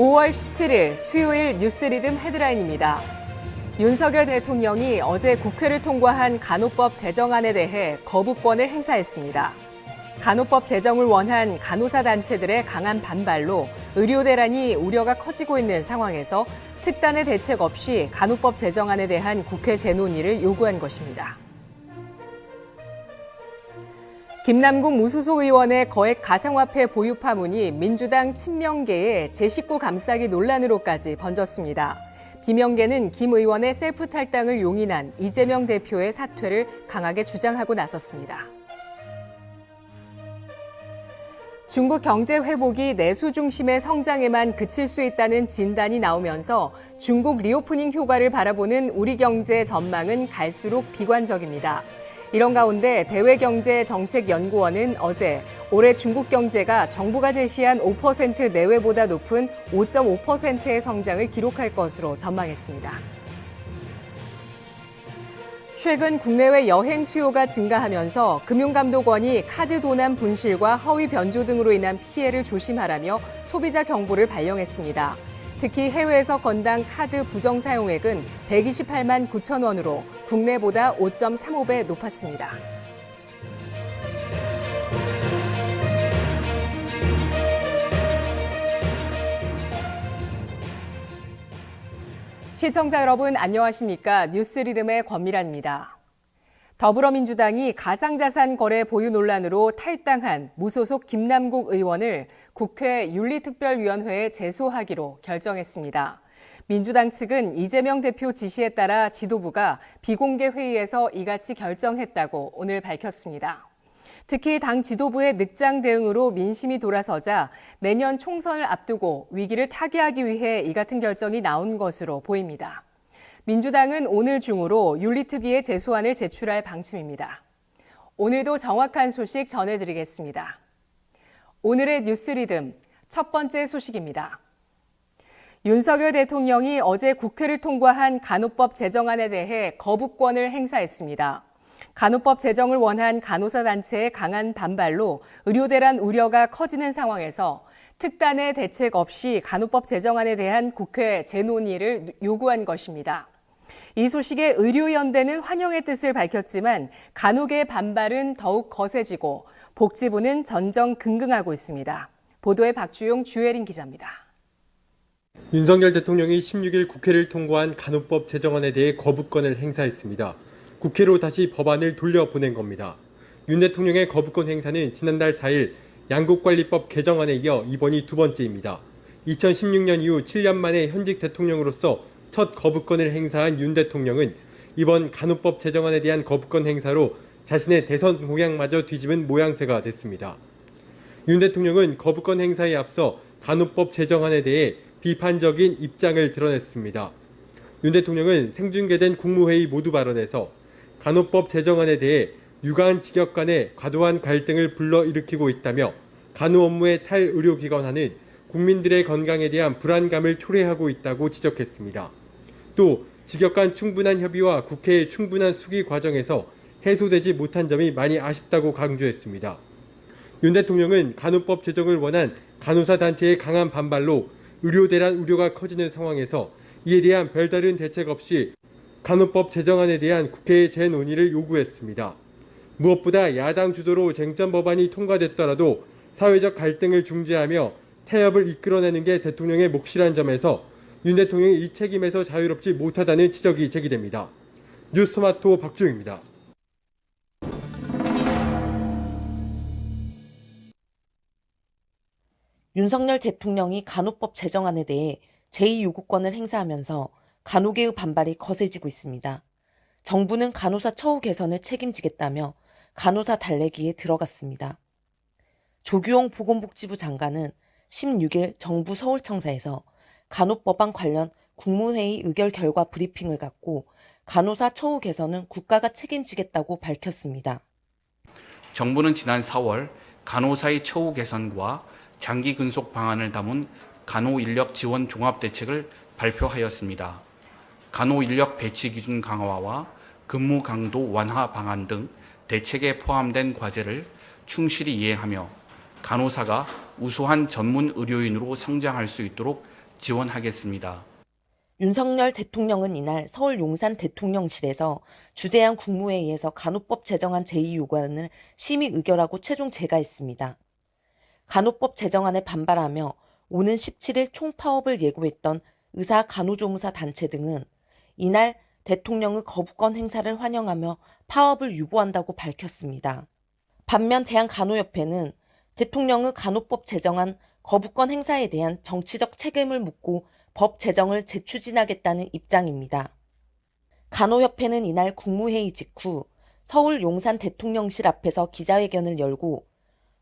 5월 17일 수요일 뉴스리듬 헤드라인입니다. 윤석열 대통령이 어제 국회를 통과한 간호법 제정안에 대해 거부권을 행사했습니다. 간호법 제정을 원한 간호사 단체들의 강한 반발로 의료 대란이 우려가 커지고 있는 상황에서 특단의 대책 없이 간호법 제정안에 대한 국회 재논의를 요구한 것입니다. 김남국 무소속 의원의 거액 가상화폐 보유 파문이 민주당 친명계의 제 식구 감싸기 논란으로까지 번졌습니다. 비명계는 김 의원의 셀프 탈당을 용인한 이재명 대표의 사퇴를 강하게 주장하고 나섰습니다. 중국 경제 회복이 내수 중심의 성장에만 그칠 수 있다는 진단이 나오면서 중국 리오프닝 효과를 바라보는 우리 경제 전망은 갈수록 비관적입니다. 이런 가운데 대외경제정책연구원은 어제 올해 중국 경제가 정부가 제시한 5% 내외보다 높은 5.5%의 성장을 기록할 것으로 전망했습니다. 최근 국내외 여행 수요가 증가하면서 금융감독원이 카드 도난 분실과 허위 변조 등으로 인한 피해를 조심하라며 소비자 경보를 발령했습니다. 특히 해외에서 건당 카드 부정 사용액은 128만 9천 원으로 국내보다 5.35배 높았습니다. 시청자 여러분 안녕하십니까? 뉴스리듬의 권미란입니다. 더불어민주당이 가상자산 거래 보유 논란으로 탈당한 무소속 김남국 의원을 국회 윤리특별위원회에 제소하기로 결정했습니다. 민주당 측은 이재명 대표 지시에 따라 지도부가 비공개 회의에서 이같이 결정했다고 오늘 밝혔습니다. 특히 당 지도부의 늑장 대응으로 민심이 돌아서자 내년 총선을 앞두고 위기를 타개하기 위해 이 같은 결정이 나온 것으로 보입니다. 민주당은 오늘 중으로 윤리특위에 제소안을 제출할 방침입니다. 오늘도 정확한 소식 전해드리겠습니다. 오늘의 뉴스리듬 첫 번째 소식입니다. 윤석열 대통령이 어제 국회를 통과한 간호법 제정안에 대해 거부권을 행사했습니다. 간호법 제정을 원한 간호사 단체의 강한 반발로 의료 대란 우려가 커지는 상황에서 특단의 대책 없이 간호법 제정안에 대한 국회 재논의를 요구한 것입니다. 이 소식에 의료연대는 환영의 뜻을 밝혔지만 간혹의 반발은 더욱 거세지고 복지부는 전전긍긍하고 있습니다. 보도에 박주용, 주혜린 기자입니다. 윤석열 대통령이 16일 국회를 통과한 간호법 제정안에 대해 거부권을 행사했습니다. 국회로 다시 법안을 돌려보낸 겁니다. 윤 대통령의 거부권 행사는 지난달 4일 양국관리법 개정안에 이어 이번이 두 번째입니다. 2016년 이후 7년 만에 현직 대통령으로서 첫 거부권을 행사한 윤 대통령은 이번 간호법 제정안에 대한 거부권 행사로 자신의 대선 공약마저 뒤집은 모양새가 됐습니다. 윤 대통령은 거부권 행사에 앞서 간호법 제정안에 대해 비판적인 입장을 드러냈습니다. 윤 대통령은 생중계된 국무회의 모두 발언에서 간호법 제정안에 대해 유관 직역 간의 과도한 갈등을 불러일으키고 있다며 간호 업무의 탈의료기관화는 국민들의 건강에 대한 불안감을 초래하고 있다고 지적했습니다. 또 직역 간 충분한 협의와 국회의 충분한 수기 과정에서 해소되지 못한 점이 많이 아쉽다고 강조했습니다. 윤 대통령은 간호법 제정을 원한 간호사 단체의 강한 반발로 의료 대란 우려가 커지는 상황에서 이에 대한 별다른 대책 없이 간호법 제정안에 대한 국회의 재논의를 요구했습니다. 무엇보다 야당 주도로 쟁점 법안이 통과됐더라도 사회적 갈등을 중재하며 타협을 이끌어내는 게 대통령의 몫이란 점에서 윤 대통령이 이 책임에서 자유롭지 못하다는 지적이 제기됩니다. 뉴스토마토 박주영입니다. 윤석열 대통령이 간호법 제정안에 대해 제2요구권을 행사하면서 간호계의 반발이 거세지고 있습니다. 정부는 간호사 처우 개선을 책임지겠다며 간호사 달래기에 들어갔습니다. 조규홍 보건복지부 장관은 16일 정부 서울청사에서 간호법안 관련 국무회의 의결 결과 브리핑을 갖고 간호사 처우 개선은 국가가 책임지겠다고 밝혔습니다. 정부는 지난 4월 간호사의 처우 개선과 장기 근속 방안을 담은 간호인력 지원 종합대책을 발표하였습니다. 간호인력 배치 기준 강화와 근무 강도 완화 방안 등 대책에 포함된 과제를 충실히 이행하며 간호사가 우수한 전문 의료인으로 성장할 수 있도록 지원하겠습니다. 윤석열 대통령은 이날 서울 용산 대통령실에서 주재한 국무회의에서 간호법 제정안 제2요구안을 심의 의결하고 최종 제가했습니다. 간호법 제정안에 반발하며 오는 17일 총파업을 예고했던 의사 간호조무사 단체 등은 이날 대통령의 거부권 행사를 환영하며 파업을 유보한다고 밝혔습니다. 반면 대한간호협회는 대통령의 간호법 제정안 거부권 행사에 대한 정치적 책임을 묻고 법 제정을 재추진하겠다는 입장입니다. 간호협회는 이날 국무회의 직후 서울 용산 대통령실 앞에서 기자회견을 열고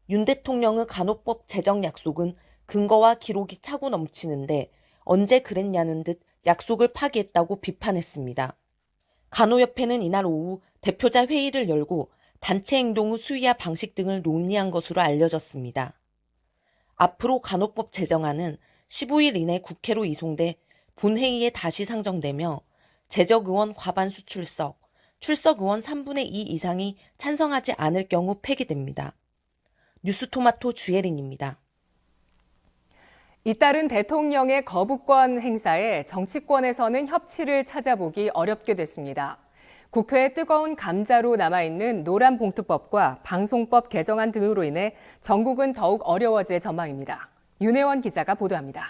윤 대통령의 간호법 제정 약속은 근거와 기록이 차고 넘치는데 언제 그랬냐는 듯 약속을 파기했다고 비판했습니다. 간호협회는 이날 오후 대표자 회의를 열고 단체 행동 후 수위와 방식 등을 논의한 것으로 알려졌습니다. 앞으로 간호법 제정안은 15일 이내 국회로 이송돼 본회의에 다시 상정되며 재적의원 과반수 출석의원 3분의 2 이상이 찬성하지 않을 경우 폐기됩니다. 뉴스토마토 주예린입니다. 잇따른 대통령의 거부권 행사에 정치권에서는 협치를 찾아보기 어렵게 됐습니다. 국회에 뜨거운 감자로 남아있는 노란봉투법과 방송법 개정안 등으로 인해 전국은 더욱 어려워질 전망입니다. 윤혜원 기자가 보도합니다.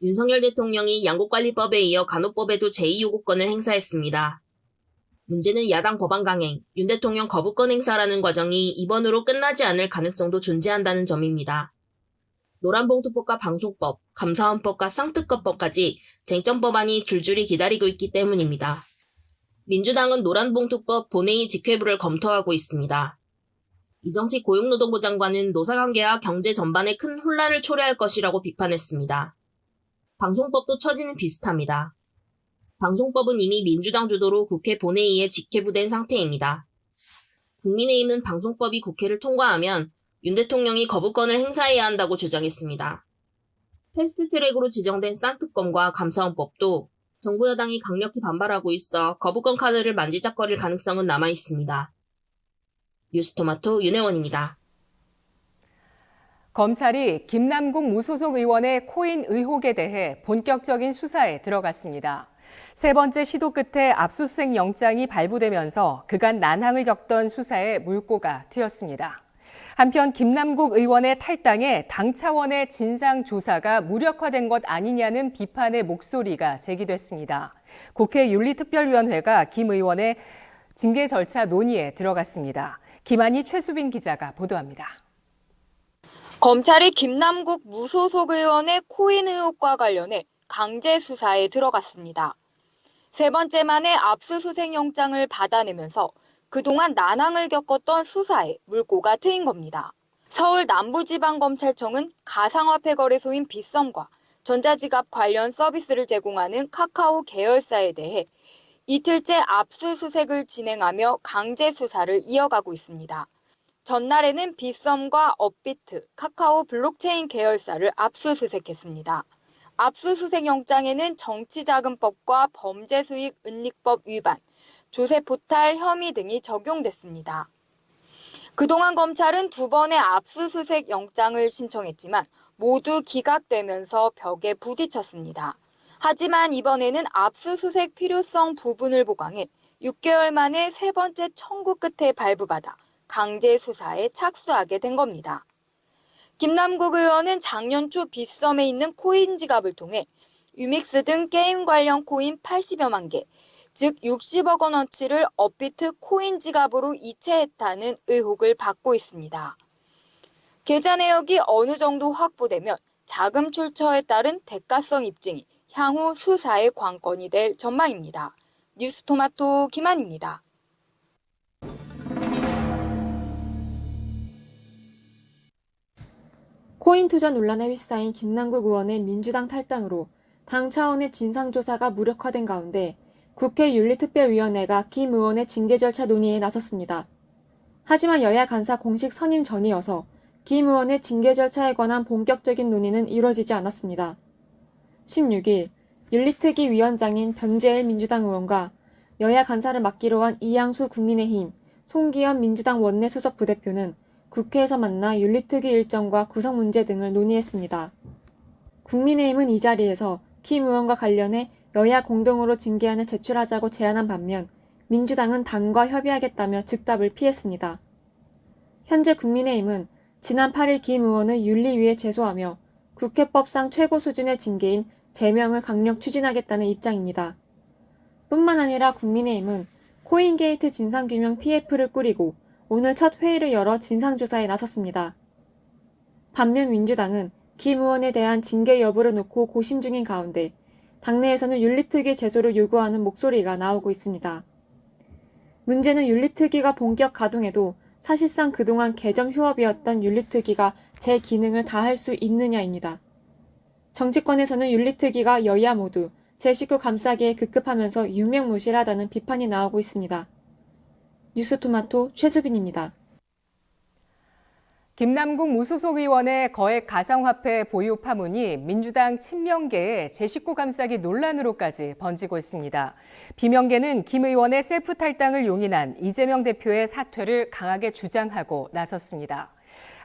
윤석열 대통령이 양곡관리법에 이어 간호법에도 제2요구권을 행사했습니다. 문제는 야당 법안 강행, 윤 대통령 거부권 행사라는 과정이 이번으로 끝나지 않을 가능성도 존재한다는 점입니다. 노란봉투법과 방송법, 감사원법과 쌍특검법까지 쟁점 법안이 줄줄이 기다리고 있기 때문입니다. 민주당은 노란봉투법 본회의 직회부를 검토하고 있습니다. 이정식 고용노동부 장관은 노사관계와 경제 전반에 큰 혼란을 초래할 것이라고 비판했습니다. 방송법도 처지는 비슷합니다. 방송법은 이미 민주당 주도로 국회 본회의에 직회부된 상태입니다. 국민의힘은 방송법이 국회를 통과하면 윤 대통령이 거부권을 행사해야 한다고 주장했습니다. 패스트트랙으로 지정된 쌍특검과 감사원법도 정부 여당이 강력히 반발하고 있어 거부권 카드를 만지작거릴 가능성은 남아있습니다. 뉴스토마토 윤혜원입니다. 검찰이 김남국 무소속 의원의 코인 의혹에 대해 본격적인 수사에 들어갔습니다. 세 번째 시도 끝에 압수수색 영장이 발부되면서 그간 난항을 겪던 수사에 물꼬가 트였습니다. 한편 김남국 의원의 탈당에 당 차원의 진상조사가 무력화된 것 아니냐는 비판의 목소리가 제기됐습니다. 국회 윤리특별위원회가 김 의원의 징계 절차 논의에 들어갔습니다. 김한희 최수빈 기자가 보도합니다. 검찰이 김남국 무소속 의원의 코인 의혹과 관련해 강제 수사에 들어갔습니다. 세 번째 만에 압수수색 영장을 받아내면서 그동안 난항을 겪었던 수사에 물꼬가 트인 겁니다. 서울 남부지방검찰청은 가상화폐 거래소인 빗썸과 전자지갑 관련 서비스를 제공하는 카카오 계열사에 대해 이틀째 압수수색을 진행하며 강제 수사를 이어가고 있습니다. 전날에는 빗썸과 업비트, 카카오 블록체인 계열사를 압수수색했습니다. 압수수색 영장에는 정치자금법과 범죄수익은닉법 위반, 조세포탈 혐의 등이 적용됐습니다. 그동안 검찰은 두 번의 압수수색 영장을 신청했지만 모두 기각되면서 벽에 부딪혔습니다. 하지만 이번에는 압수수색 필요성 부분을 보강해 6개월 만에 세 번째 청구 끝에 발부받아 강제 수사에 착수하게 된 겁니다. 김남국 의원은 작년 초 빗썸에 있는 코인 지갑을 통해 유믹스 등 게임 관련 코인 80여만 개, 즉 60억 원어치를 업비트 코인 지갑으로 이체했다는 의혹을 받고 있습니다. 계좌 내역이 어느 정도 확보되면 자금 출처에 따른 대가성 입증이 향후 수사의 관건이 될 전망입니다. 뉴스토마토 김한입니다. 코인 투자 논란에 휩싸인 김남국 의원의 민주당 탈당으로 당 차원의 진상조사가 무력화된 가운데 국회 윤리특별위원회가 김 의원의 징계 절차 논의에 나섰습니다. 하지만 여야 간사 공식 선임 전이어서 김 의원의 징계 절차에 관한 본격적인 논의는 이루어지지 않았습니다. 16일 윤리특위 위원장인 변재일 민주당 의원과 여야 간사를 맡기로 한 이양수 국민의힘, 송기현 민주당 원내수석 부대표는 국회에서 만나 윤리특위 일정과 구성 문제 등을 논의했습니다. 국민의힘은 이 자리에서 김 의원과 관련해 여야 공동으로 징계안을 제출하자고 제안한 반면 민주당은 당과 협의하겠다며 즉답을 피했습니다. 현재 국민의힘은 지난 8일 김 의원을 윤리위에 제소하며 국회법상 최고 수준의 징계인 제명을 강력 추진하겠다는 입장입니다. 뿐만 아니라 국민의힘은 코인게이트 진상규명 TF를 꾸리고 오늘 첫 회의를 열어 진상조사에 나섰습니다. 반면 민주당은 김 의원에 대한 징계 여부를 놓고 고심 중인 가운데 당내에서는 윤리특위 제소를 요구하는 목소리가 나오고 있습니다. 문제는 윤리특위가 본격 가동해도 사실상 그동안 개점 휴업이었던 윤리특위가 제 기능을 다할 수 있느냐입니다. 정치권에서는 윤리특위가 여야 모두 제 식구 감싸기에 급급하면서 유명무실하다는 비판이 나오고 있습니다. 뉴스토마토 최수빈입니다. 김남국 무소속 의원의 거액 가상화폐 보유 파문이 민주당 친명계의 제 식구 감싸기 논란으로까지 번지고 있습니다. 비명계는 김 의원의 셀프 탈당을 용인한 이재명 대표의 사퇴를 강하게 주장하고 나섰습니다.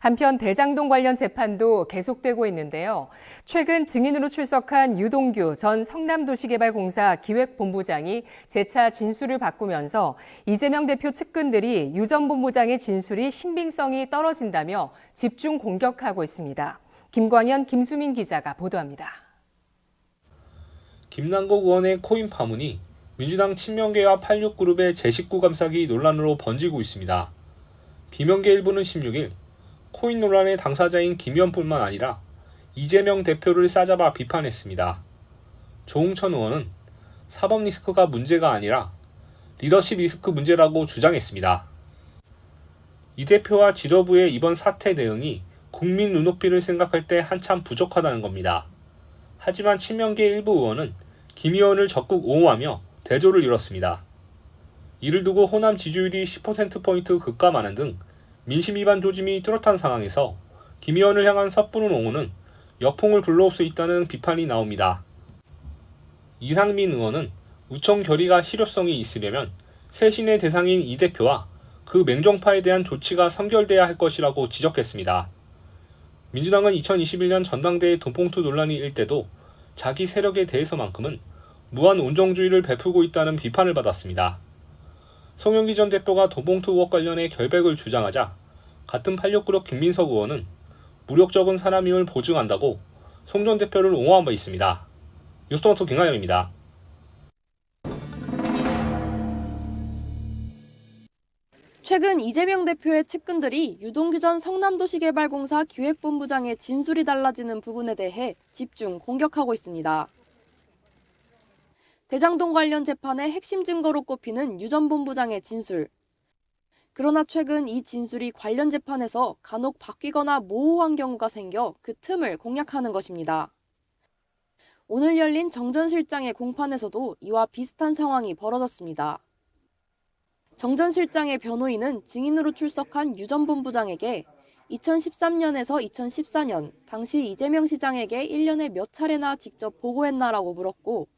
한편 대장동 관련 재판도 계속되고 있는데요. 최근 증인으로 출석한 유동규 전 성남도시개발공사 기획본부장이 재차 진술을 바꾸면서 이재명 대표 측근들이 유 전 본부장의 진술이 신빙성이 떨어진다며 집중 공격하고 있습니다. 김광현, 김수민 기자가 보도합니다. 김남국 의원의 코인 파문이 민주당 친명계와 86그룹의 제19 감싸기 논란으로 번지고 있습니다. 비명계 일부는 16일 코인 논란의 당사자인 김 의원뿐만 아니라 이재명 대표를 싸잡아 비판했습니다. 조홍천 의원은 사법 리스크가 문제가 아니라 리더십 리스크 문제라고 주장했습니다. 이 대표와 지도부의 이번 사태 대응이 국민 눈높이를 생각할 때 한참 부족하다는 겁니다. 하지만 친명계 일부 의원은 김 의원을 적극 옹호하며 대조를 이뤘습니다. 이를 두고 호남 지지율이 10%포인트 급감하는 등 민심 위반 조짐이 뚜렷한 상황에서 김 의원을 향한 섣부른 옹호는 역풍을 불러올 수 있다는 비판이 나옵니다. 이상민 의원은 우청 결의가 실효성이 있으려면 쇄신의 대상인 이 대표와 그 맹종파에 대한 조치가 선결돼야 할 것이라고 지적했습니다. 민주당은 2021년 전당대회 돈봉투 논란이 일 때도 자기 세력에 대해서만큼은 무한 온정주의를 베풀고 있다는 비판을 받았습니다. 송영기 전 대표가 돈봉투 의혹 관련해 결백을 주장하자 같은 86그룹 김민석 의원은 무력적인 사람임을 보증한다고 송 전 대표를 옹호한 바 있습니다. 뉴스토마토 김광현입니다. 최근 이재명 대표의 측근들이 유동규 전 성남도시개발공사 기획본부장의 진술이 달라지는 부분에 대해 집중 공격하고 있습니다. 대장동 관련 재판의 핵심 증거로 꼽히는 유 전 본부장의 진술. 그러나 최근 이 진술이 관련 재판에서 간혹 바뀌거나 모호한 경우가 생겨 그 틈을 공략하는 것입니다. 오늘 열린 정 전 실장의 공판에서도 이와 비슷한 상황이 벌어졌습니다. 정 전 실장의 변호인은 증인으로 출석한 유 전 본부장에게 2013년에서 2014년 당시 이재명 시장에게 1년에 몇 차례나 직접 보고했나라고 물었고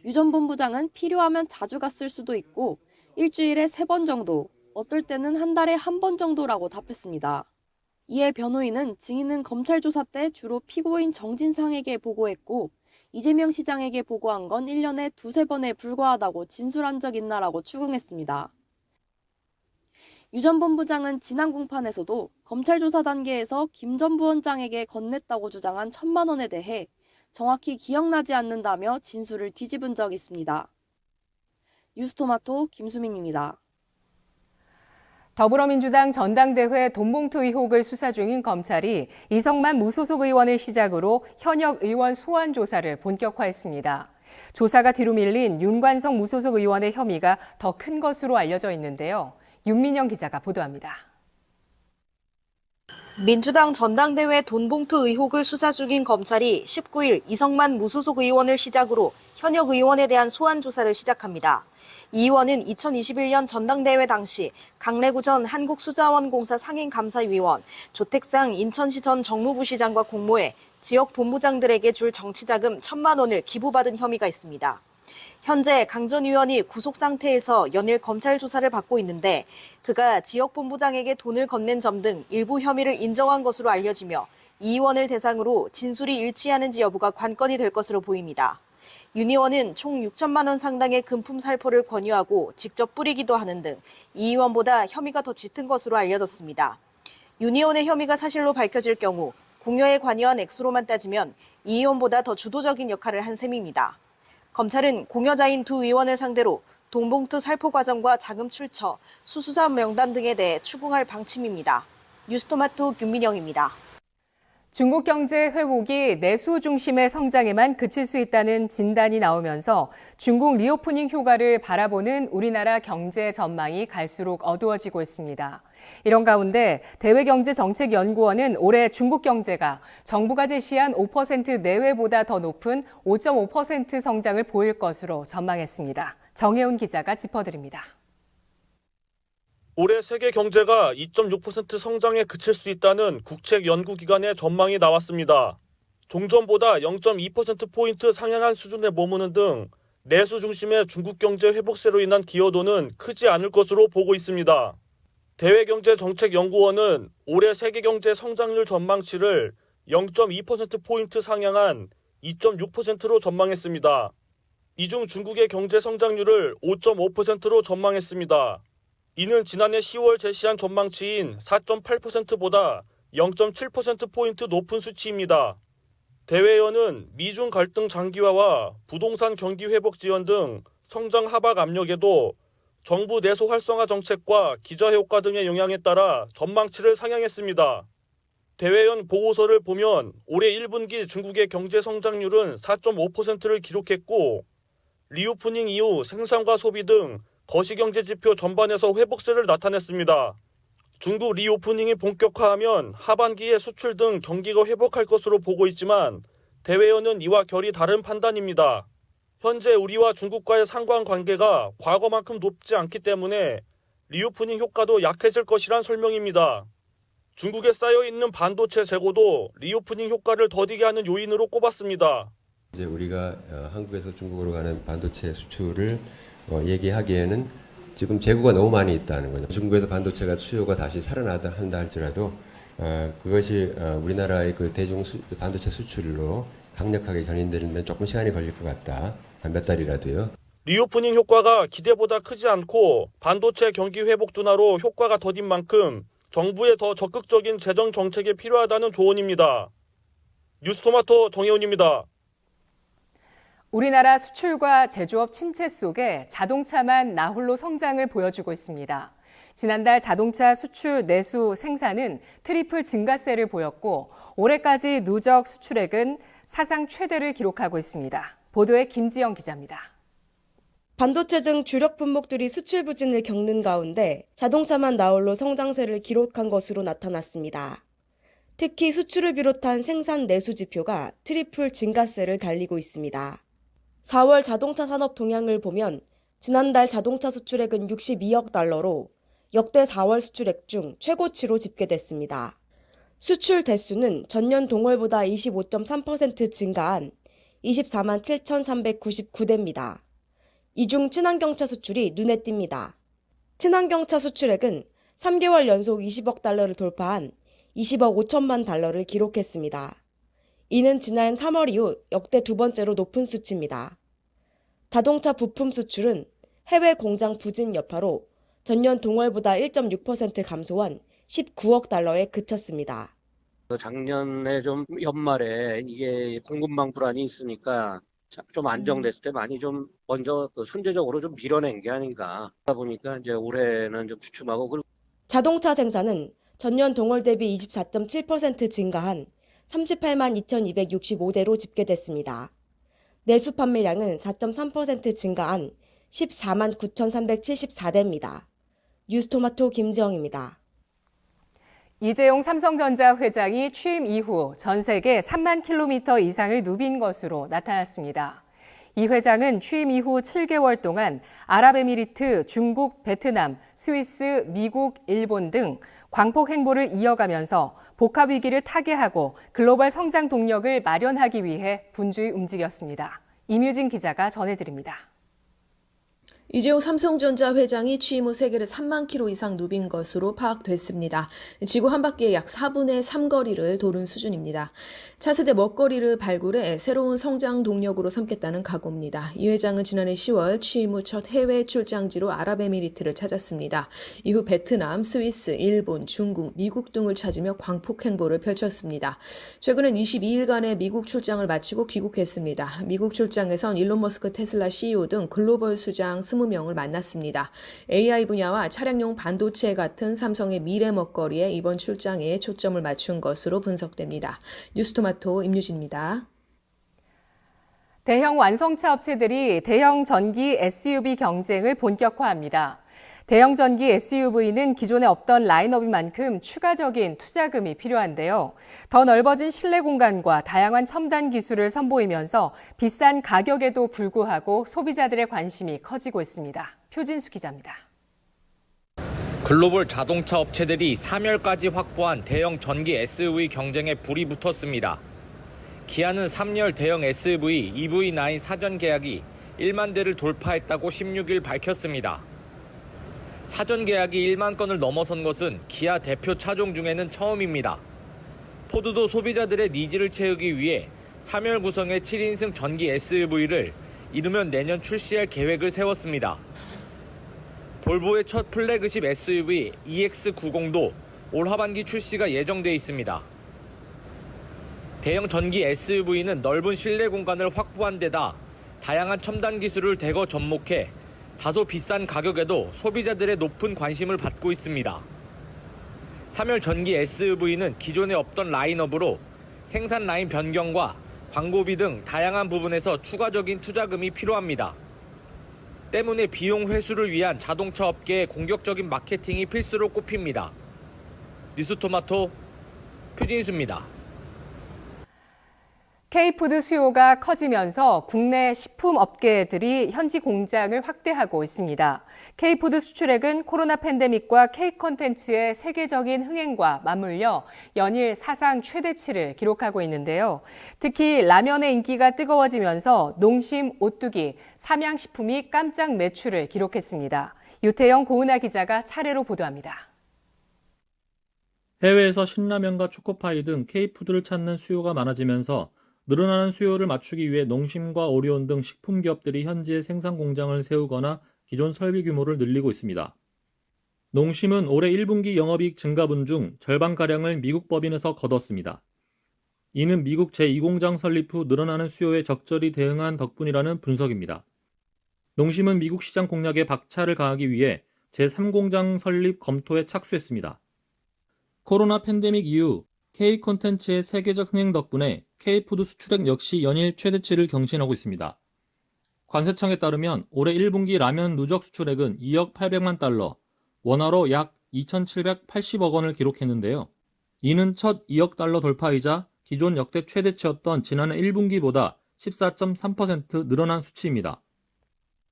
유 전 본부장은 필요하면 자주 갔을 수도 있고 일주일에 3번 정도, 어떨 때는 한 달에 1번 정도라고 답했습니다. 이에 변호인은 증인은 검찰 조사 때 주로 피고인 정진상에게 보고했고 이재명 시장에게 보고한 건 1년에 2-3번에 불과하다고 진술한 적 있나라고 추궁했습니다. 유 전 본부장은 지난 공판에서도 검찰 조사 단계에서 김 전 부원장에게 건넸다고 주장한 1,000만 원에 대해 정확히 기억나지 않는다며 진술을 뒤집은 적이 있습니다. 뉴스토마토 김수민입니다. 더불어민주당 전당대회 돈봉투 의혹을 수사 중인 검찰이 이성만 무소속 의원을 시작으로 현역 의원 소환 조사를 본격화했습니다. 조사가 뒤로 밀린 윤관석 무소속 의원의 혐의가 더 큰 것으로 알려져 있는데요. 윤민영 기자가 보도합니다. 민주당 전당대회 돈봉투 의혹을 수사 중인 검찰이 19일 이성만 무소속 의원을 시작으로 현역 의원에 대한 소환 조사를 시작합니다. 이 의원은 2021년 전당대회 당시 강래구 전 한국수자원공사 상임감사위원, 조택상 인천시 전 정무부시장과 공모해 지역 본부장들에게 줄 정치자금 1,000만 원을 기부받은 혐의가 있습니다. 현재 강 전 의원이 구속 상태에서 연일 검찰 조사를 받고 있는데 그가 지역본부장에게 돈을 건넨 점 등 일부 혐의를 인정한 것으로 알려지며 이 의원을 대상으로 진술이 일치하는지 여부가 관건이 될 것으로 보입니다. 윤 의원은 총 6천만 원 상당의 금품 살포를 권유하고 직접 뿌리기도 하는 등 이 의원보다 혐의가 더 짙은 것으로 알려졌습니다. 윤 의원의 혐의가 사실로 밝혀질 경우 공여에 관여한 액수로만 따지면 이 의원보다 더 주도적인 역할을 한 셈입니다. 검찰은 공여자인 두 의원을 상대로 돈봉투 살포 과정과 자금 출처, 수수자 명단 등에 대해 추궁할 방침입니다. 뉴스토마토 윤민영입니다. 중국 경제 회복이 내수 중심의 성장에만 그칠 수 있다는 진단이 나오면서 중국 리오프닝 효과를 바라보는 우리나라 경제 전망이 갈수록 어두워지고 있습니다. 이런 가운데 대외경제정책연구원은 올해 중국 경제가 정부가 제시한 5% 내외보다 더 높은 5.5% 성장을 보일 것으로 전망했습니다. 정혜운 기자가 짚어드립니다. 올해 세계 경제가 2.6% 성장에 그칠 수 있다는 국책연구기관의 전망이 나왔습니다. 종전보다 0.2%포인트 상향한 수준에 머무는 등 내수 중심의 중국 경제 회복세로 인한 기여도는 크지 않을 것으로 보고 있습니다. 대외경제정책연구원은 올해 세계 경제 성장률 전망치를 0.2%포인트 상향한 2.6%로 전망했습니다. 이 중 중국의 경제 성장률을 5.5%로 전망했습니다. 이는 지난해 10월 제시한 전망치인 4.8%보다 0.7%포인트 높은 수치입니다. 대외연은 미중 갈등 장기화와 부동산 경기 회복 지연 등 성장 하박 압력에도 정부 내수 활성화 정책과 기저효과 등의 영향에 따라 전망치를 상향했습니다. 대외연 보고서를 보면 올해 1분기 중국의 경제 성장률은 4.5%를 기록했고 리오프닝 이후 생산과 소비 등 거시경제 지표 전반에서 회복세를 나타냈습니다. 중국 리오프닝이 본격화하면 하반기에 수출 등 경기가 회복할 것으로 보고 있지만 대외연은 이와 결이 다른 판단입니다. 현재 우리와 중국과의 상관관계가 과거만큼 높지 않기 때문에 리오프닝 효과도 약해질 것이란 설명입니다. 중국에 쌓여있는 반도체 재고도 리오프닝 효과를 더디게 하는 요인으로 꼽았습니다. 이제 우리가 한국에서 중국으로 가는 반도체 수출을 얘기하기에는 지금 재고가 너무 많이 있다는 거죠. 중국에서 반도체가 수요가 다시 살아난다 한다 할지라도 그것이 우리나라의 그 대중 반도체 수출로 강력하게 견인되는 데 조금 시간이 걸릴 것 같다. 한 몇 달이라도요. 리오프닝 효과가 기대보다 크지 않고 반도체 경기 회복 둔화로 효과가 더딘 만큼 정부의 더 적극적인 재정 정책이 필요하다는 조언입니다. 뉴스토마토 정혜훈입니다. 우리나라 수출과 제조업 침체 속에 자동차만 나홀로 성장을 보여주고 있습니다. 지난달 자동차 수출 내수 생산은 트리플 증가세를 보였고 올해까지 누적 수출액은 사상 최대를 기록하고 있습니다. 보도에 김지영 기자입니다. 반도체 등 주력 품목들이 수출 부진을 겪는 가운데 자동차만 나홀로 성장세를 기록한 것으로 나타났습니다. 특히 수출을 비롯한 생산 내수 지표가 트리플 증가세를 달리고 있습니다. 4월 자동차 산업 동향을 보면 지난달 자동차 수출액은 62억 달러로 역대 4월 수출액 중 최고치로 집계됐습니다. 수출 대수는 전년 동월보다 25.3% 증가한 24만 7,399대입니다. 이 중 친환경차 수출이 눈에 띕니다. 친환경차 수출액은 3개월 연속 20억 달러를 돌파한 20억 5천만 달러를 기록했습니다. 이는 지난 3월 이후 역대 두 번째로 높은 수치입니다. 자동차 부품 수출은 해외 공장 부진 여파로 전년 동월보다 1.6% 감소한 19억 달러에 그쳤습니다. 작년에 좀 연말에 이게 공급망 불안이 있으니까 좀 안정됐을 때 많이 좀 먼저 순제적으로 좀 밀어낸 게 아닌가. 그러다 보니까 이제 올해는 좀 주춤하고. 자동차 생산은 전년 동월 대비 24.7% 증가한 38만 2,265대로 집계됐습니다. 내수 판매량은 4.3% 증가한 14만 9,374대입니다. 뉴스토마토 김지영입니다. 이재용 삼성전자 회장이 취임 이후 전 세계 3만 킬로미터 이상을 누빈 것으로 나타났습니다. 이 회장은 취임 이후 7개월 동안 아랍에미리트, 중국, 베트남, 스위스, 미국, 일본 등 광폭 행보를 이어가면서 복합 위기를 타개하고 글로벌 성장 동력을 마련하기 위해 분주히 움직였습니다. 임유진 기자가 전해드립니다. 이재용 삼성전자 회장이 취임 후 세계를 3만 킬로 이상 누빈 것으로 파악됐습니다. 지구 한 바퀴의 약 4분의 3 거리를 도는 수준입니다. 차세대 먹거리를 발굴해 새로운 성장 동력으로 삼겠다는 각오입니다. 이 회장은 지난해 10월 취임 후 첫 해외 출장지로 아랍에미리트를 찾았습니다. 이후 베트남, 스위스, 일본, 중국, 미국 등을 찾으며 광폭 행보를 펼쳤습니다. 최근엔 22일간의 미국 출장을 마치고 귀국했습니다. 미국 출장에선 일론 머스크 테슬라 CEO 등 글로벌 수장 20명을 만났습니다. AI 분야와 차량용 반도체 같은 삼성의 미래 먹거리에 이번 출장에 초점을 맞춘 것으로 분석됩니다. 뉴스토마토 임유진입니다. 대형 완성차 업체들이 대형 전기 SUV 경쟁을 본격화합니다. 대형 전기 SUV는 기존에 없던 라인업인 만큼 추가적인 투자금이 필요한데요. 더 넓어진 실내 공간과 다양한 첨단 기술을 선보이면서 비싼 가격에도 불구하고 소비자들의 관심이 커지고 있습니다. 표진수 기자입니다. 글로벌 자동차 업체들이 3열까지 확보한 대형 전기 SUV 경쟁에 불이 붙었습니다. 기아는 3열 대형 SUV EV9 사전 계약이 1만 대를 돌파했다고 16일 밝혔습니다. 사전 계약이 1만 건을 넘어선 것은 기아 대표 차종 중에는 처음입니다. 포드도 소비자들의 니즈를 채우기 위해 3열 구성의 7인승 전기 SUV를 이르면 내년 출시할 계획을 세웠습니다. 볼보의 첫 플래그십 SUV EX90도 올 하반기 출시가 예정돼 있습니다. 대형 전기 SUV는 넓은 실내 공간을 확보한 데다 다양한 첨단 기술을 대거 접목해 다소 비싼 가격에도 소비자들의 높은 관심을 받고 있습니다. 3열 전기 SUV는 기존에 없던 라인업으로 생산 라인 변경과 광고비 등 다양한 부분에서 추가적인 투자금이 필요합니다. 때문에 비용 회수를 위한 자동차 업계의 공격적인 마케팅이 필수로 꼽힙니다. 뉴스토마토 표진수입니다. K푸드 수요가 커지면서 국내 식품 업계들이 현지 공장을 확대하고 있습니다. K푸드 수출액은 코로나 팬데믹과 K콘텐츠의 세계적인 흥행과 맞물려 연일 사상 최대치를 기록하고 있는데요. 특히 라면의 인기가 뜨거워지면서 농심, 오뚜기, 삼양식품이 깜짝 매출을 기록했습니다. 유태영, 고은아 기자가 차례로 보도합니다. 해외에서 신라면과 초코파이 등 K푸드를 찾는 수요가 많아지면서 늘어나는 수요를 맞추기 위해 농심과 오리온 등 식품 기업들이 현지에 생산 공장을 세우거나 기존 설비 규모를 늘리고 있습니다. 농심은 올해 1분기 영업이익 증가분 중 절반가량을 미국 법인에서 거뒀습니다. 이는 미국 제2공장 설립 후 늘어나는 수요에 적절히 대응한 덕분이라는 분석입니다. 농심은 미국 시장 공략에 박차를 가하기 위해 제3공장 설립 검토에 착수했습니다. 코로나 팬데믹 이후 K콘텐츠의 세계적 흥행 덕분에 K푸드 수출액 역시 연일 최대치를 경신하고 있습니다. 관세청에 따르면 올해 1분기 라면 누적 수출액은 2억 800만 달러, 원화로 약 2,780억 원을 기록했는데요. 이는 첫 2억 달러 돌파이자 기존 역대 최대치였던 지난해 1분기보다 14.3% 늘어난 수치입니다.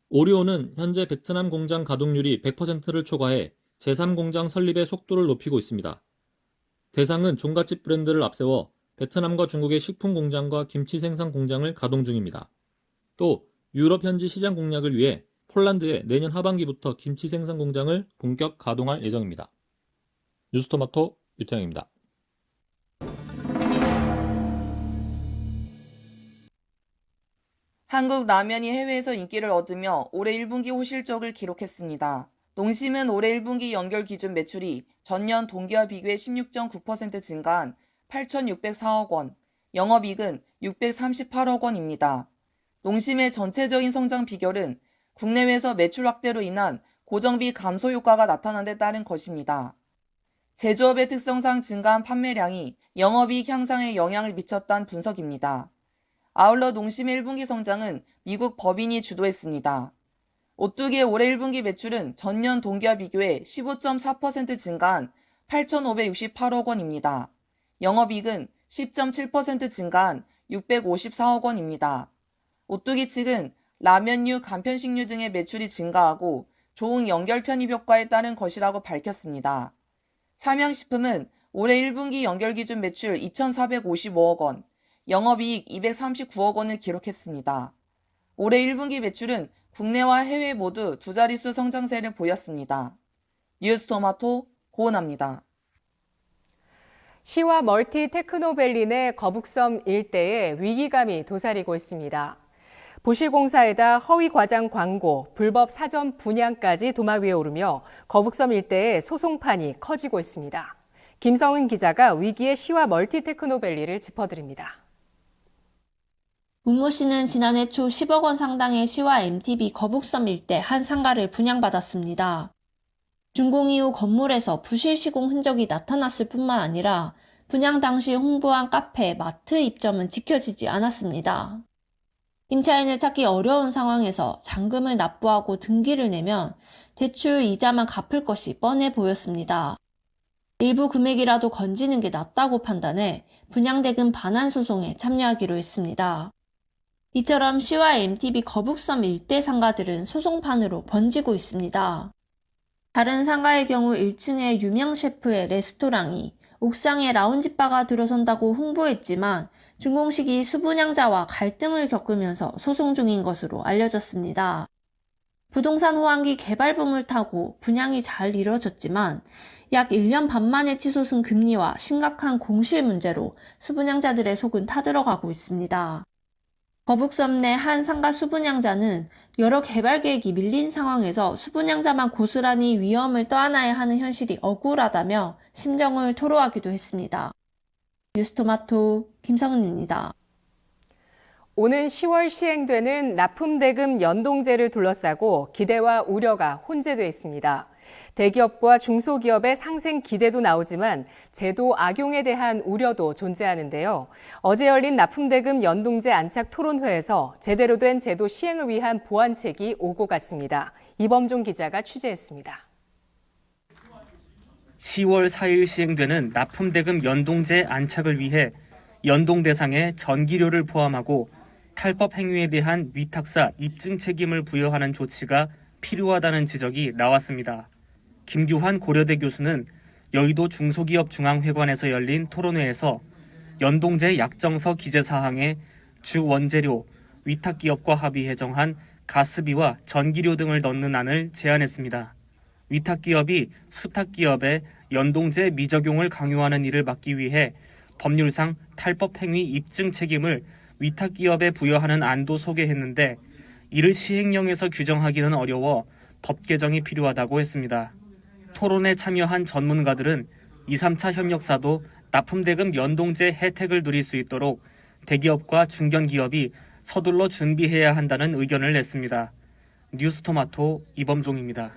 오리온은 현재 베트남 공장 가동률이 100%를 초과해 제3공장 설립의 속도를 높이고 있습니다. 대상은 종갓집 브랜드를 앞세워 베트남과 중국의 식품 공장과 김치 생산 공장을 가동 중입니다. 또 유럽 현지 시장 공략을 위해 폴란드에 내년 하반기부터 김치 생산 공장을 본격 가동할 예정입니다. 뉴스토마토 유태영입니다. 한국 라면이 해외에서 인기를 얻으며 올해 1분기 호실적을 기록했습니다. 농심은 올해 1분기 연결 기준 매출이 전년 동기와 비교해 16.9% 증가한 8,604억 원, 영업이익은 638억 원입니다. 농심의 전체적인 성장 비결은 국내외에서 매출 확대로 인한 고정비 감소 효과가 나타난 데 따른 것입니다. 제조업의 특성상 증가한 판매량이 영업이익 향상에 영향을 미쳤다는 분석입니다. 아울러 농심의 1분기 성장은 미국 법인이 주도했습니다. 오뚜기의 올해 1분기 매출은 전년 동기와 비교해 15.4% 증가한 8,568억 원입니다. 영업이익은 10.7% 증가한 654억 원입니다. 오뚜기 측은 라면류, 간편식류 등의 매출이 증가하고 좋은 연결 편입 효과에 따른 것이라고 밝혔습니다. 삼양식품은 올해 1분기 연결 기준 매출 2,455억 원, 영업이익 239억 원을 기록했습니다. 올해 1분기 매출은 국내와 해외 모두 두 자릿수 성장세를 보였습니다. 뉴스토마토 고은아입니다. 시와 멀티 테크노밸리 내 거북섬 일대에 위기감이 도사리고 있습니다. 부실공사에다 허위 과장 광고, 불법 사전 분양까지 도마 위에 오르며 거북섬 일대의 소송판이 커지고 있습니다. 김성은 기자가 위기의 시와 멀티 테크노밸리를 짚어드립니다. 문모 씨는 지난해 초 10억 원 상당의 시와 MTB 거북섬 일대 한 상가를 분양받았습니다. 준공 이후 건물에서 부실 시공 흔적이 나타났을 뿐만 아니라 분양 당시 홍보한 카페, 마트 입점은 지켜지지 않았습니다. 임차인을 찾기 어려운 상황에서 잔금을 납부하고 등기를 내면 대출 이자만 갚을 것이 뻔해 보였습니다. 일부 금액이라도 건지는 게 낫다고 판단해 분양대금 반환 소송에 참여하기로 했습니다. 이처럼 시와 MTB 거북섬 일대 상가들은 소송판으로 번지고 있습니다. 다른 상가의 경우 1층에 유명 셰프의 레스토랑이 옥상에 라운지바가 들어선다고 홍보했지만 준공 시기 수분양자와 갈등을 겪으면서 소송 중인 것으로 알려졌습니다. 부동산 호황기 개발붐을 타고 분양이 잘 이뤄졌지만 약 1년 반 만에 치솟은 금리와 심각한 공실 문제로 수분양자들의 속은 타들어가고 있습니다. 거북섬 내 한 상가 수분양자는 여러 개발 계획이 밀린 상황에서 수분양자만 고스란히 위험을 떠안아야 하는 현실이 억울하다며 심정을 토로하기도 했습니다. 뉴스토마토 김성은입니다. 오는 10월 시행되는 납품대금 연동제를 둘러싸고 기대와 우려가 혼재돼 있습니다. 대기업과 중소기업의 상생 기대도 나오지만 제도 악용에 대한 우려도 존재하는데요. 어제 열린 납품대금 연동제 안착 토론회에서 제대로 된 제도 시행을 위한 보완책이 오고 갔습니다. 이범종 기자가 취재했습니다. 10월 4일 시행되는 납품대금 연동제 안착을 위해 연동 대상에 전기료를 포함하고 탈법 행위에 대한 위탁사 입증 책임을 부여하는 조치가 필요하다는 지적이 나왔습니다. 김규환 고려대 교수는 여의도 중소기업중앙회관에서 열린 토론회에서 연동제 약정서 기재 사항에 주 원재료, 위탁기업과 합의해 정한 가스비와 전기료 등을 넣는 안을 제안했습니다. 위탁기업이 수탁기업에 연동제 미적용을 강요하는 일을 막기 위해 법률상 탈법 행위 입증 책임을 위탁기업에 부여하는 안도 소개했는데 이를 시행령에서 규정하기는 어려워 법 개정이 필요하다고 했습니다. 토론에 참여한 전문가들은 2, 3차 협력사도 납품대금 연동제 혜택을 누릴 수 있도록 대기업과 중견기업이 서둘러 준비해야 한다는 의견을 냈습니다. 뉴스토마토 이범종입니다.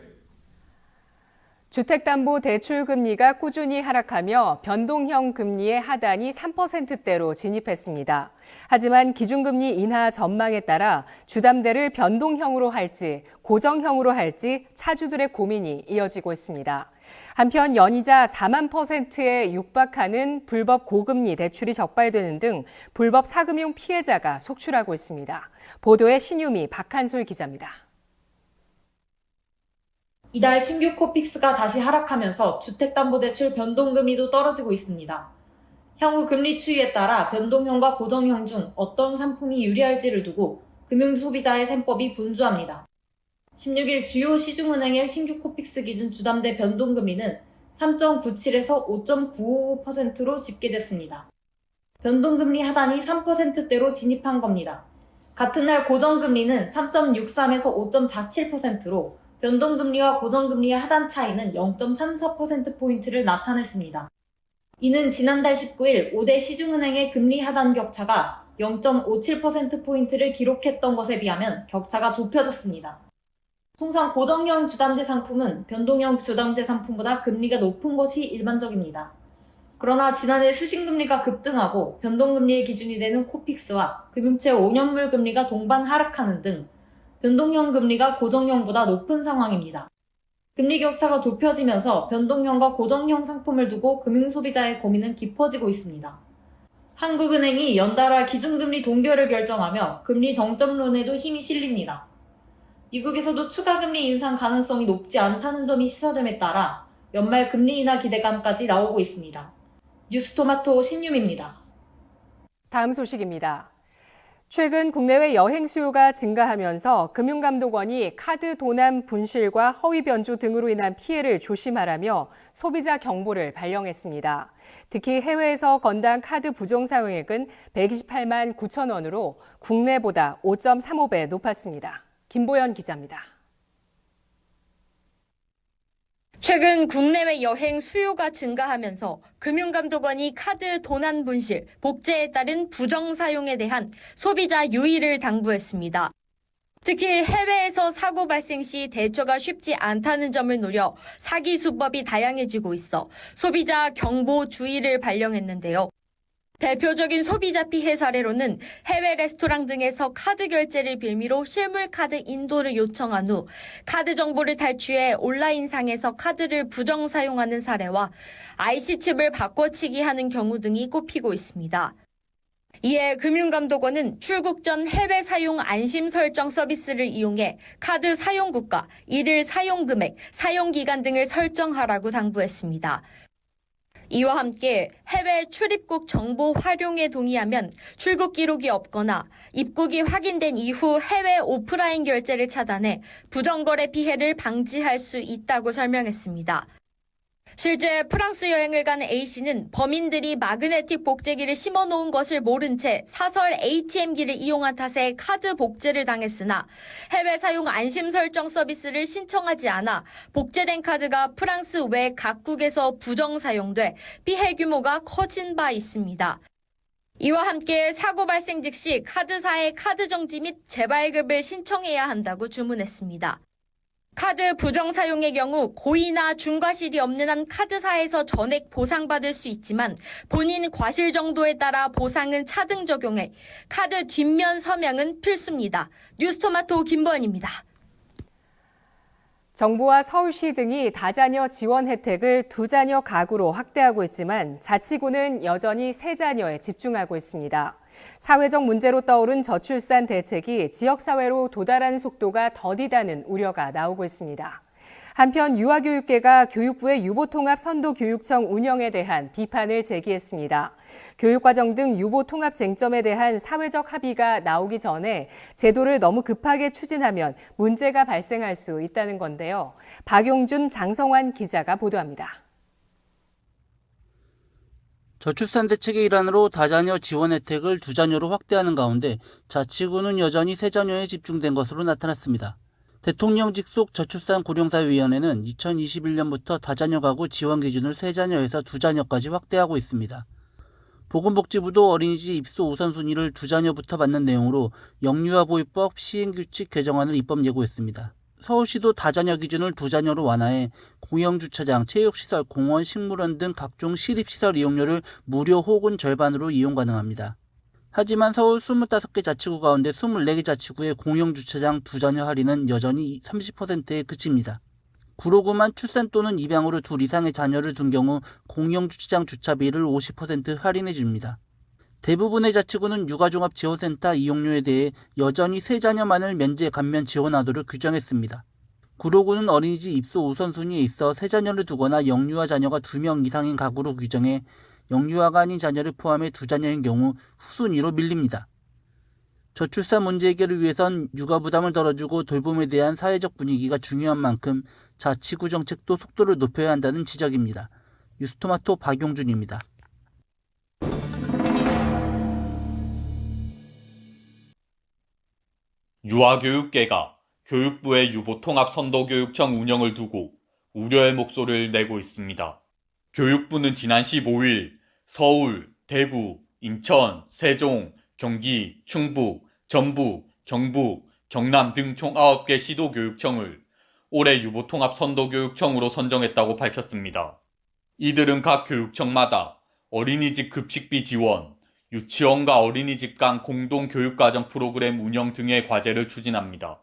주택담보대출금리가 꾸준히 하락하며 변동형 금리의 하단이 3%대로 진입했습니다. 하지만 기준금리 인하 전망에 따라 주담대를 변동형으로 할지 고정형으로 할지 차주들의 고민이 이어지고 있습니다. 한편 연이자 4만 %에 육박하는 불법 고금리 대출이 적발되는 등 불법 사금융 피해자가 속출하고 있습니다. 보도에 신유미, 박한솔 기자입니다. 이달 신규 코픽스가 다시 하락하면서 주택담보대출 변동금리도 떨어지고 있습니다. 향후 금리 추이에 따라 변동형과 고정형 중 어떤 상품이 유리할지를 두고 금융소비자의 셈법이 분주합니다. 16일 주요 시중은행의 신규 코픽스 기준 주담대 변동금리는 3.97에서 5.955%로 집계됐습니다. 변동금리 하단이 3%대로 진입한 겁니다. 같은 날 고정금리는 3.63에서 5.47%로 변동금리와 고정금리의 하단 차이는 0.34%포인트를 나타냈습니다. 이는 지난달 19일 5대 시중은행의 금리 하단 격차가 0.57%포인트를 기록했던 것에 비하면 격차가 좁혀졌습니다. 통상 고정형 주담대 상품은 변동형 주담대 상품보다 금리가 높은 것이 일반적입니다. 그러나 지난해 수신금리가 급등하고 변동금리의 기준이 되는 코픽스와 금융채 5년물 금리가 동반 하락하는 등 변동형 금리가 고정형보다 높은 상황입니다. 금리 격차가 좁혀지면서 변동형과 고정형 상품을 두고 금융소비자의 고민은 깊어지고 있습니다. 한국은행이 연달아 기준금리 동결을 결정하며 금리 정점론에도 힘이 실립니다. 미국에서도 추가금리 인상 가능성이 높지 않다는 점이 시사됨에 따라 연말 금리 인하 기대감까지 나오고 있습니다. 뉴스토마토 신유미입니다. 다음 소식입니다. 최근 국내외 여행 수요가 증가하면서 금융감독원이 카드 도난 분실과 허위 변조 등으로 인한 피해를 조심하라며 소비자 경보를 발령했습니다. 특히 해외에서 건당 카드 부정 사용액은 128만 9천 원으로 국내보다 5.35배 높았습니다. 김보연 기자입니다. 최근 국내외 여행 수요가 증가하면서 금융감독원이 카드 도난 분실, 복제에 따른 부정 사용에 대한 소비자 유의를 당부했습니다. 특히 해외에서 사고 발생 시 대처가 쉽지 않다는 점을 노려 사기 수법이 다양해지고 있어 소비자 경보 주의를 발령했는데요. 대표적인 소비자 피해 사례로는 해외 레스토랑 등에서 카드 결제를 빌미로 실물 카드 인도를 요청한 후 카드 정보를 탈취해 온라인상에서 카드를 부정 사용하는 사례와 IC칩을 바꿔치기 하는 경우 등이 꼽히고 있습니다. 이에 금융감독원은 출국 전 해외 사용 안심 설정 서비스를 이용해 카드 사용 국가, 일일 사용 금액, 사용 기간 등을 설정하라고 당부했습니다. 이와 함께 해외 출입국 정보 활용에 동의하면 출국 기록이 없거나 입국이 확인된 이후 해외 오프라인 결제를 차단해 부정거래 피해를 방지할 수 있다고 설명했습니다. 실제 프랑스 여행을 간 A씨는 범인들이 마그네틱 복제기를 심어놓은 것을 모른 채 사설 ATM기를 이용한 탓에 카드 복제를 당했으나 해외 사용 안심 설정 서비스를 신청하지 않아 복제된 카드가 프랑스 외 각국에서 부정 사용돼 피해 규모가 커진 바 있습니다. 이와 함께 사고 발생 즉시 카드사에 카드 정지 및 재발급을 신청해야 한다고 주문했습니다. 카드 부정 사용의 경우 고의나 중과실이 없는 한 카드사에서 전액 보상받을 수 있지만 본인 과실 정도에 따라 보상은 차등 적용해 카드 뒷면 서명은 필수입니다. 뉴스토마토 김보연입니다. 정부와 서울시 등이 다자녀 지원 혜택을 두 자녀 가구로 확대하고 있지만 자치구는 여전히 세 자녀에 집중하고 있습니다. 사회적 문제로 떠오른 저출산 대책이 지역사회로 도달하는 속도가 더디다는 우려가 나오고 있습니다. 한편 유아교육계가 교육부의 유보통합 선도교육청 운영에 대한 비판을 제기했습니다. 교육과정 등 유보통합 쟁점에 대한 사회적 합의가 나오기 전에 제도를 너무 급하게 추진하면 문제가 발생할 수 있다는 건데요. 박용준, 장성환 기자가 보도합니다. 저출산 대책의 일환으로 다자녀 지원 혜택을 두 자녀로 확대하는 가운데 자치구는 여전히 세 자녀에 집중된 것으로 나타났습니다. 대통령직 속 저출산 고령사위원회는 2021년부터 다자녀 가구 지원 기준을 세 자녀에서 두 자녀까지 확대하고 있습니다. 보건복지부도 어린이집 입소 우선순위를 두 자녀부터 받는 내용으로 영유아보호법 시행규칙 개정안을 입법 예고했습니다. 서울시도 다자녀 기준을 두 자녀로 완화해 공영주차장, 체육시설, 공원, 식물원 등 각종 시립시설 이용료를 무료 혹은 절반으로 이용 가능합니다. 하지만 서울 25개 자치구 가운데 24개 자치구의 공영주차장 두 자녀 할인은 여전히 30%에 그칩니다. 구로구만 출산 또는 입양으로 둘 이상의 자녀를 둔 경우 공영주차장 주차비를 50% 할인해 줍니다. 대부분의 자치구는 육아종합지원센터 이용료에 대해 여전히 세 자녀만을 면제 감면 지원하도록 규정했습니다. 구로구는 어린이집 입소 우선순위에 있어 세 자녀를 두거나 영유아 자녀가 2명 이상인 가구로 규정해 영유아가 아닌 자녀를 포함해 두 자녀인 경우 후순위로 밀립니다. 저출산 문제 해결을 위해선 육아 부담을 덜어주고 돌봄에 대한 사회적 분위기가 중요한 만큼 자치구 정책도 속도를 높여야 한다는 지적입니다. 뉴스토마토 박용준입니다. 유아교육계가 교육부의 유보통합 선도교육청 운영을 두고 우려의 목소리를 내고 있습니다. 교육부는 지난 15일 서울, 대구, 인천, 세종, 경기, 충북, 전북, 경북, 경남 등 총 9개 시도교육청을 올해 유보통합 선도교육청으로 선정했다고 밝혔습니다. 이들은 각 교육청마다 어린이집 급식비 지원, 유치원과 어린이집 간 공동교육과정 프로그램 운영 등의 과제를 추진합니다.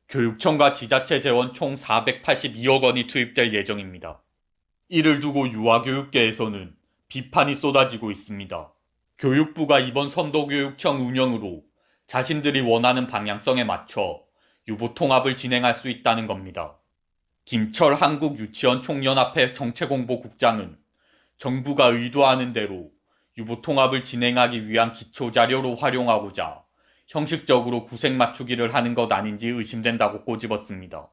교육청과 지자체 재원 총 482억 원이 투입될 예정입니다. 이를 두고 유아교육계에서는 비판이 쏟아지고 있습니다. 교육부가 이번 선도교육청 운영으로 자신들이 원하는 방향성에 맞춰 유보통합을 진행할 수 있다는 겁니다. 김철 한국유치원총연합회 정책홍보국장은 정부가 의도하는 대로 유보통합을 진행하기 위한 기초자료로 활용하고자 형식적으로 구색 맞추기를 하는 것 아닌지 의심된다고 꼬집었습니다.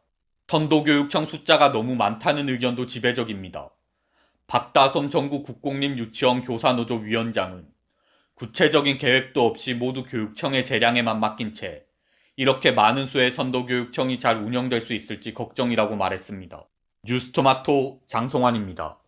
선도교육청 숫자가 너무 많다는 의견도 지배적입니다. 박다솜 전국국공립유치원 교사노조 위원장은 구체적인 계획도 없이 모두 교육청의 재량에만 맡긴 채 이렇게 많은 수의 선도교육청이 잘 운영될 수 있을지 걱정이라고 말했습니다. 뉴스토마토 장성환입니다.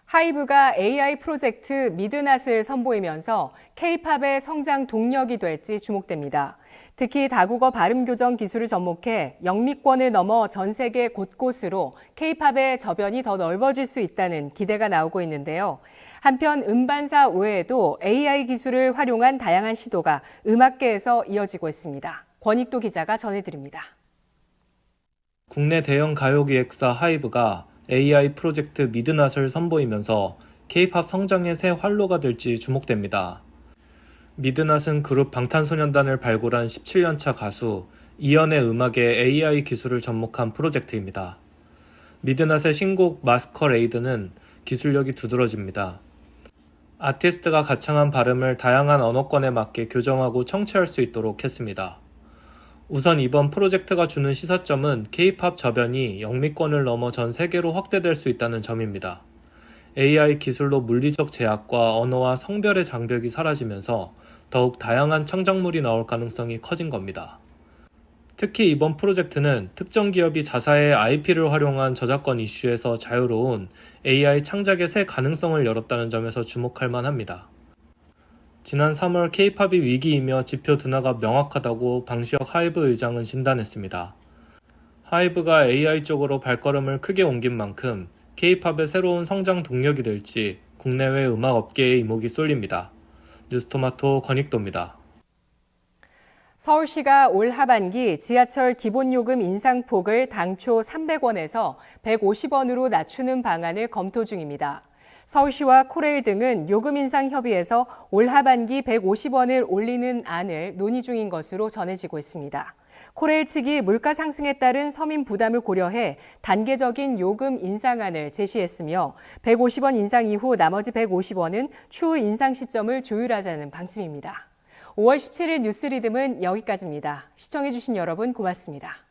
하이브가 AI 프로젝트 미드낫을 선보이면서 K-팝의 성장 동력이 될지 주목됩니다. 특히 다국어 발음 교정 기술을 접목해 영미권을 넘어 전 세계 곳곳으로 K-팝의 저변이 더 넓어질 수 있다는 기대가 나오고 있는데요. 한편 음반사 외에도 AI 기술을 활용한 다양한 시도가 음악계에서 이어지고 있습니다. 권익도 기자가 전해드립니다. 국내 대형 가요 기획사 하이브가 AI 프로젝트 미드낫을 선보이면서 K-팝 성장의 새 활로가 될지 주목됩니다. 미드낫은 그룹 방탄소년단을 발굴한 17년차 가수 이연의 음악에 AI 기술을 접목한 프로젝트입니다. 미드낫의 신곡 마스커레이드는 기술력이 두드러집니다. 아티스트가 가창한 발음을 다양한 언어권에 맞게 교정하고 청취할 수 있도록 했습니다. 우선 이번 프로젝트가 주는 시사점은 K-팝 저변이 영미권을 넘어 전 세계로 확대될 수 있다는 점입니다. AI 기술로 물리적 제약과 언어와 성별의 장벽이 사라지면서 더욱 다양한 창작물이 나올 가능성이 커진 겁니다. 특히 이번 프로젝트는 특정 기업이 자사의 IP를 활용한 저작권 이슈에서 자유로운 AI 창작의 새 가능성을 열었다는 점에서 주목할 만합니다. 지난 3월 K-팝이 위기이며 지표 둔화가 명확하다고 방시혁 하이브 의장은 진단했습니다. 하이브가 AI 쪽으로 발걸음을 크게 옮긴 만큼 K-팝의 새로운 성장 동력이 될지 국내외 음악업계의 이목이 쏠립니다. 뉴스토마토 권익도입니다. 서울시가 올 하반기 지하철 기본요금 인상폭을 당초 300원에서 150원으로 낮추는 방안을 검토 중입니다. 서울시와 코레일 등은 요금 인상 협의에서 올 하반기 150원을 올리는 안을 논의 중인 것으로 전해지고 있습니다. 코레일 측이 물가 상승에 따른 서민 부담을 고려해 단계적인 요금 인상안을 제시했으며 150원 인상 이후 나머지 150원은 추후 인상 시점을 조율하자는 방침입니다. 5월 17일 뉴스 리듬은 여기까지입니다. 시청해주신 여러분 고맙습니다.